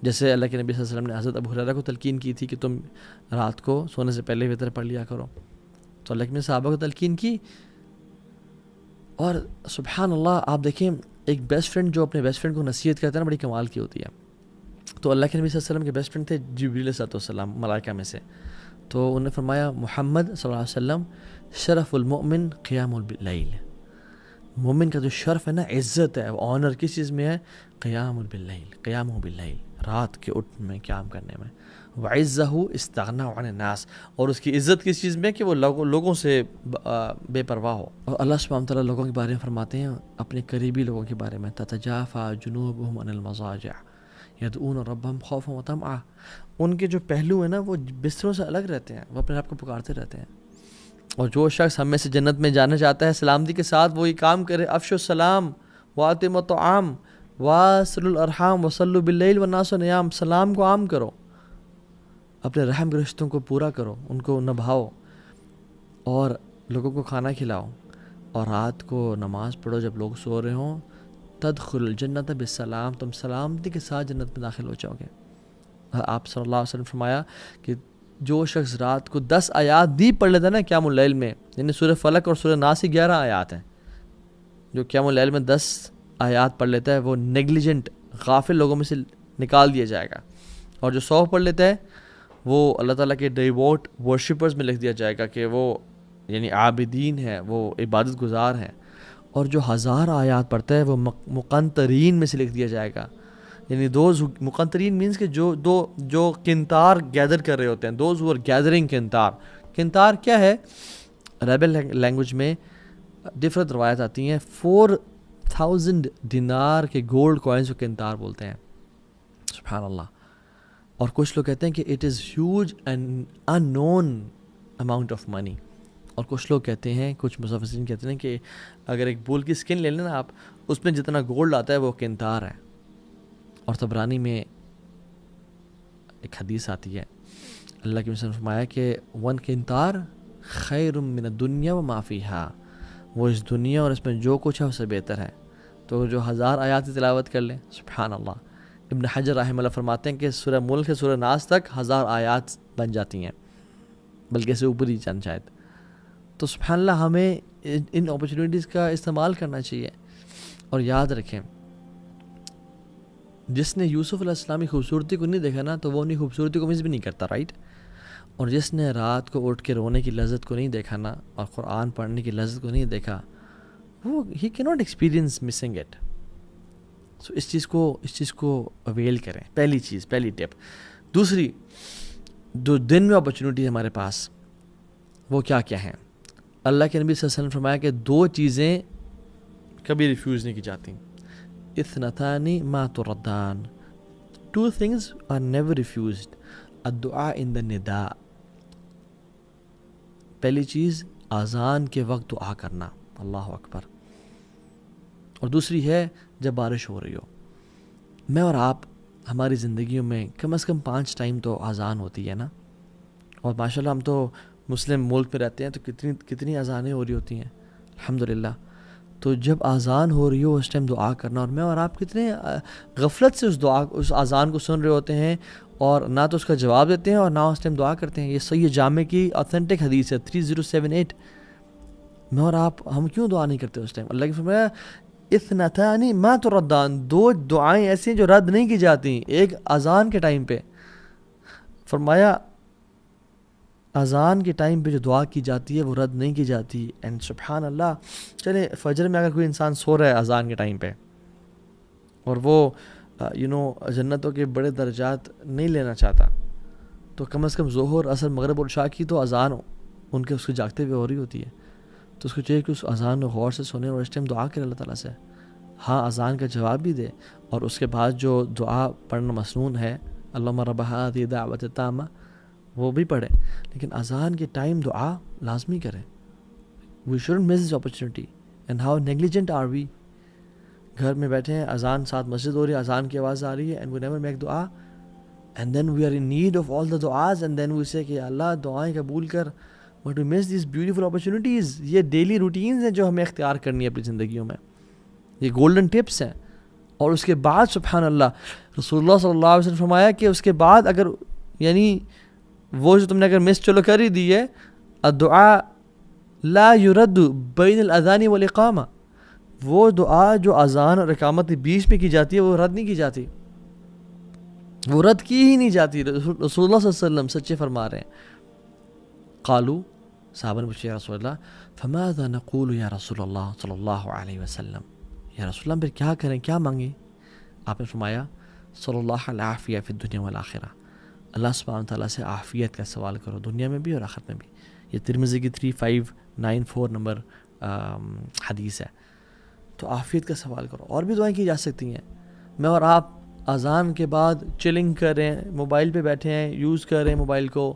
جیسے اللہ کے نبی صلی اللہ علیہ وسلم نے حضرت ابو ہریرہ کو تلقین کی تھی کہ تم رات کو سونے سے پہلے وتر پڑھ لیا کرو، تو اللہ کے صحابہ کو تلقین کی. اور سبحان اللہ آپ دیکھیں ایک بیسٹ فرینڈ جو اپنے بیسٹ فرینڈ کو نصیحت کرتا ہے نا، بڑی کمال کی ہوتی ہے. تو اللہ کے نبی صلی اللہ علیہ وسلم کے بیسٹ فرینڈ تھے جبریل علیہ السلام، ملائکہ میں سے. تو انہوں نے فرمایا محمد صلی اللہ علیہ وسلم شرف المؤمن قیام اللیل، مومن کا جو شرف ہے نا، عزت ہے، آنر کس چیز میں ہے؟ قیام باللیل، قیام باللیل، رات کے اٹھنے میں، قیام کرنے میں. وعزہ استغنا عن الناس، اور اس کی عزت کس چیز میں کہ وہ لوگوں سے بے پرواہ ہو. اور اللہ سبحانہ وتعالیٰ لوگوں کے بارے میں فرماتے ہیں، اپنے قریبی لوگوں کے بارے میں، تتجافى جنوبهم عن المضاجع یدعون ربهم خوفا وطمعا. ان کے جو پہلو ہیں نا وہ بستروں سے الگ رہتے ہیں، وہ اپنے آپ کو پکارتے رہتے ہیں. اور جو شخص ہم میں سے جنت میں جانا چاہتا ہے سلامتی کے ساتھ وہی کام کرے، افشوا السلام واطعموا الطعام واصلوا الارحام وصلوا باللیل والناس نیام. سلام کو عام کرو، اپنے رحم کے رشتوں کو پورا کرو، ان کو نبھاؤ، اور لوگوں کو کھانا کھلاؤ، اور رات کو نماز پڑھو جب لوگ سو رہے ہوں. تدخل الجنت بالسلام، تم سلامتی کے ساتھ جنت میں داخل ہو جاؤ گے. آپ صلی اللہ علیہ وسلم فرمایا کہ جو شخص رات کو 10 آیات بھی پڑھ لیتا ہے نا قیام اللیل میں، یعنی سورہ فلق اور سورہ ناس کی 11 آیات ہیں، جو قیام اللیل میں 10 آیات پڑھ لیتا ہے وہ نیگلیجنٹ غافل لوگوں میں سے نکال دیا جائے گا. اور جو 100 پڑھ لیتا ہے وہ اللہ تعالیٰ کے ڈیووٹ ورشپرز میں لکھ دیا جائے گا کہ وہ یعنی عابدین ہیں، وہ عبادت گزار ہیں. اور جو 1000 آیات پڑھتا ہے وہ مقنطرین میں سے لکھ دیا جائے گا. یعنی دوز مقنطرین مینس کہ جو کنتار گیدر کر رہے ہوتے ہیں، دوز ہو آر گیدرنگ کنتار. کنتار کیا ہے؟ عربی لینگویج میں ڈفرنٹ روایت آتی ہیں. 4000 دینار کے گولڈ کوائنز کو کنتار بولتے ہیں. سبحان اللہ. اور کچھ لوگ کہتے ہیں کہ it is huge and unknown amount of money. اور کچھ لوگ کہتے ہیں، کچھ مفسرین کہتے ہیں کہ اگر ایک بول کی سکن لے لیں نا آپ، اس میں جتنا گولڈ آتا ہے وہ کنتار ہے. اور طبرانی میں ایک حدیث آتی ہے، اللہ کے رسول نے فرمایا کہ 1 کنتار خیر من الدنیا وما فیہا، وہ اس دنیا اور اس میں جو کچھ ہے اس سے بہتر ہے. تو جو 1000 آیات کی تلاوت کر لیں، سبحان اللہ. ابن حجر رحمہ اللہ فرماتے ہیں کہ سورہ ملک سے سورہ ناس تک 1000 آیات بن جاتی ہیں، بلکہ اس سے اوپر ہی چند شاید. تو سبحان اللہ ہمیں ان اپرچونیٹیز کا استعمال کرنا چاہیے. اور یاد رکھیں جس نے یوسف علیہ السلام کی خوبصورتی کو نہیں دیکھا نا تو وہ انہیں خوبصورتی کو مس بھی نہیں کرتا، رائٹ. اور جس نے رات کو اٹھ کے رونے کی لذت کو نہیں دیکھا نا، اور قرآن پڑھنے کی لذت کو نہیں دیکھا، وہ ہی کی ناٹ ایکسپیرینس مسنگ اٹ. سو اس چیز کو اویل کریں. پہلی ٹپ. دوسری، جو دن میں اپرچونیٹی ہمارے پاس وہ کیا ہیں؟ اللہ کے نبی صلی اللہ علیہ وسلم نے فرمایا کہ 2 چیزیں کبھی ریفیوز نہیں کی جاتی. اثنتان ما تردان، 2 things are never refused. الدعاء in the نداء، پہلی چیز اذان کے وقت دعا کرنا، اللہ اکبر. اور دوسری ہے جب بارش ہو رہی ہو. میں اور آپ ہماری زندگیوں میں کم از کم 5 ٹائم تو اذان ہوتی ہے نا. اور ماشاءاللہ ہم تو مسلم ملک میں رہتے ہیں تو کتنی اذانیں ہو رہی ہوتی ہیں الحمدللہ. تو جب اذان ہو رہی ہو اس ٹائم دعا کرنا. اور میں اور آپ کتنے غفلت سے اس اذان کو سن رہے ہوتے ہیں اور نہ تو اس کا جواب دیتے ہیں اور نہ اس ٹائم دعا کرتے ہیں. یہ صحیح جامع کی آتھینٹک حدیث ہے 3078. میں اور آپ ہم کیوں دعا نہیں کرتے اس ٹائم؟ اللہ کی فرمایا اثنتان ما تردان، 2 دعائیں ایسی ہیں جو رد نہیں کی جاتی. ایک اذان کے ٹائم پہ فرمایا، اذان کے ٹائم پہ جو دعا کی جاتی ہے وہ رد نہیں کی جاتی. اینڈ سبحان اللہ، چلے فجر میں اگر کوئی انسان سو رہا ہے اذان کے ٹائم پہ اور وہ جنتوں کے بڑے درجات نہیں لینا چاہتا، تو کم از کم ظہر، عصر، مغرب اور عشاء کی تو اذان ان کے اس کو جاگتے ہوئے ہو رہی ہوتی ہے. تو اس کو چاہیے کہ اس اذان کو غور سے سنے اور اس ٹائم دعا کرے اللہ تعالیٰ سے. ہاں اذان کا جواب بھی دے اور اس کے بعد جو دعا پڑھنا مسنون ہے، اللہم رب ہذہ الدعوۃ التامہ، وہ بھی پڑھے. لیکن اذان کے ٹائم دعا لازمی کریں. We shouldn't miss this opportunity. And how negligent are we. گھر میں بیٹھے ہیں، اذان ساتھ مسجد ہو رہی ہے، اذان کی آواز آ رہی ہے، اینڈ وی نیور میک دعا. And then we are in need of all the دعاز، اینڈ دین وی سے کہ اللہ دعائیں قبول کر. But we miss these beautiful opportunities. یہ ڈیلی روٹینز ہیں جو ہمیں اختیار کرنی ہے اپنی زندگیوں میں. یہ گولڈن ٹپس ہیں اور اس کے بعد سبحان اللہ رسول اللہ صلی اللہ علیہ وسلم فرمایا کہ اس کے بعد اگر یعنی وہ جو تم نے اگر مس چلو کر ہی دی ہے، الدعاء لا يرد بین الاذان والاقامہ، وہ دعا جو اذان اور اقامت کے بیچ میں کی جاتی ہے وہ رد نہیں کی جاتی، وہ رد کی ہی نہیں جاتی. رسول اللہ صلی اللہ علیہ وسلم سچے فرما رہے ہیں. قالوا، صحابہ نے پوچھا یا رسول اللہ فماذا نقول یا رسول اللہ صلی اللہ علیہ وسلم، یا رسول اللہ پھر کیا کریں، کیا مانگیں؟ آپ نے فرمایا صلی اللہ العافیہ فی الدنیا والآخرہ، اللہ سبحانہ تعالیٰ سے عافیت کا سوال کرو دنیا میں بھی اور آخرت میں بھی. یہ ترمذی کی 3594 نمبر حدیث ہے. تو عافیت کا سوال کرو. اور بھی دعائیں کی جا سکتی ہیں. میں اور آپ اذان کے بعد چلنگ کر رہے ہیں، موبائل پہ بیٹھے ہیں، یوز کر رہے ہیں موبائل کو،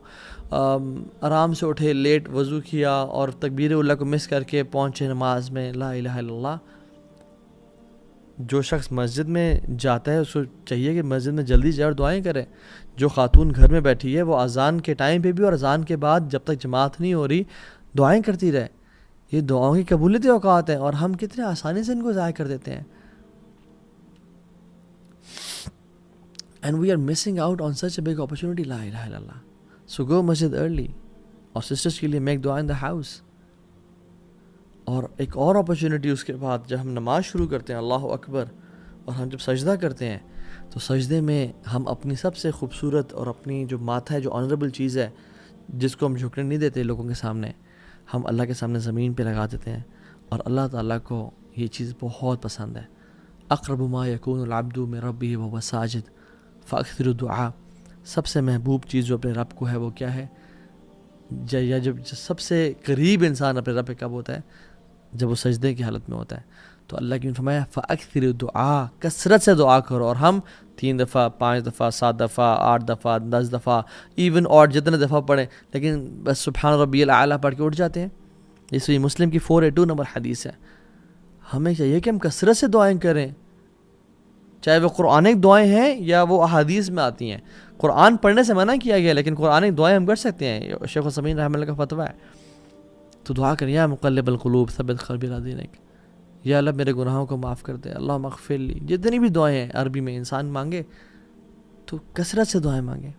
آرام سے اٹھے، لیٹ وضو کیا اور تکبیر اللہ کو مس کر کے پہنچے نماز میں، لا الہ الا اللہ. جو شخص مسجد میں جاتا ہے اس کو چاہیے کہ مسجد میں جلدی جائے اور دعائیں کرے. جو خاتون گھر میں بیٹھی ہے وہ اذان کے ٹائم پہ بھی اور اذان کے بعد جب تک جماعت نہیں ہو رہی دعائیں کرتی رہے. یہ دعاؤں کی قبولیت اوقات ہیں اور ہم کتنے آسانی سے ان کو ضائع کر دیتے ہیں. And we are missing out on such a big opportunity. La ilaha illallah. So go masjid early. اور sisters کے لیے make dua in the house. اور ایک اور اپرچونٹی اس کے بعد جب ہم نماز شروع کرتے ہیں اللہ اکبر اور ہم جب سجدہ کرتے ہیں تو سجدے میں ہم اپنی سب سے خوبصورت اور اپنی جو ماتھا ہے جو آنریبل چیز ہے جس کو ہم جھکنے نہیں دیتے لوگوں کے سامنے، ہم اللہ کے سامنے زمین پہ لگا دیتے ہیں اور اللہ تعالیٰ کو یہ چیز بہت پسند ہے. اقرب ما یکون العبد من ربہ وهو ساجد فاکثر الدعاء. سب سے محبوب چیز جو اپنے رب کو ہے وہ کیا ہے؟ یا جب سب سے قریب انسان اپنے رب پہ کب ہوتا ہے؟ جب وہ سجدے کی حالت میں ہوتا ہے. تو اللہ کی فرمایا فاکثر الدعاء، کثرت سے دعا کرو. اور ہم 3 دفعہ 5 دفعہ 7 دفعہ 8 دفعہ 10 دفعہ ایون اور جتنے دفعہ پڑھیں لیکن بس سبحان ربی الاعلیٰ پڑھ کے اٹھ جاتے ہیں. اس لیے مسلم کی 482 نمبر حدیث ہے. ہمیں چاہیے کہ ہم کثرت سے دعائیں کریں، چاہے وہ قرآنک دعائیں ہیں یا وہ احادیث میں آتی ہیں. قرآن پڑھنے سے منع کیا گیا لیکن قرآنک دعائیں ہم کر سکتے ہیں. شیخ السمین رحمہ اللہ کا فتویٰ ہے. تو دعا کریں یا مقلب القلوب ثبت قلبی علی دینک، یا اللہ میرے گناہوں کو معاف کر دے، اللہم اغفر لی. جتنی بھی دعائیں ہیں عربی میں انسان مانگے تو کثرت سے دعائیں مانگیں.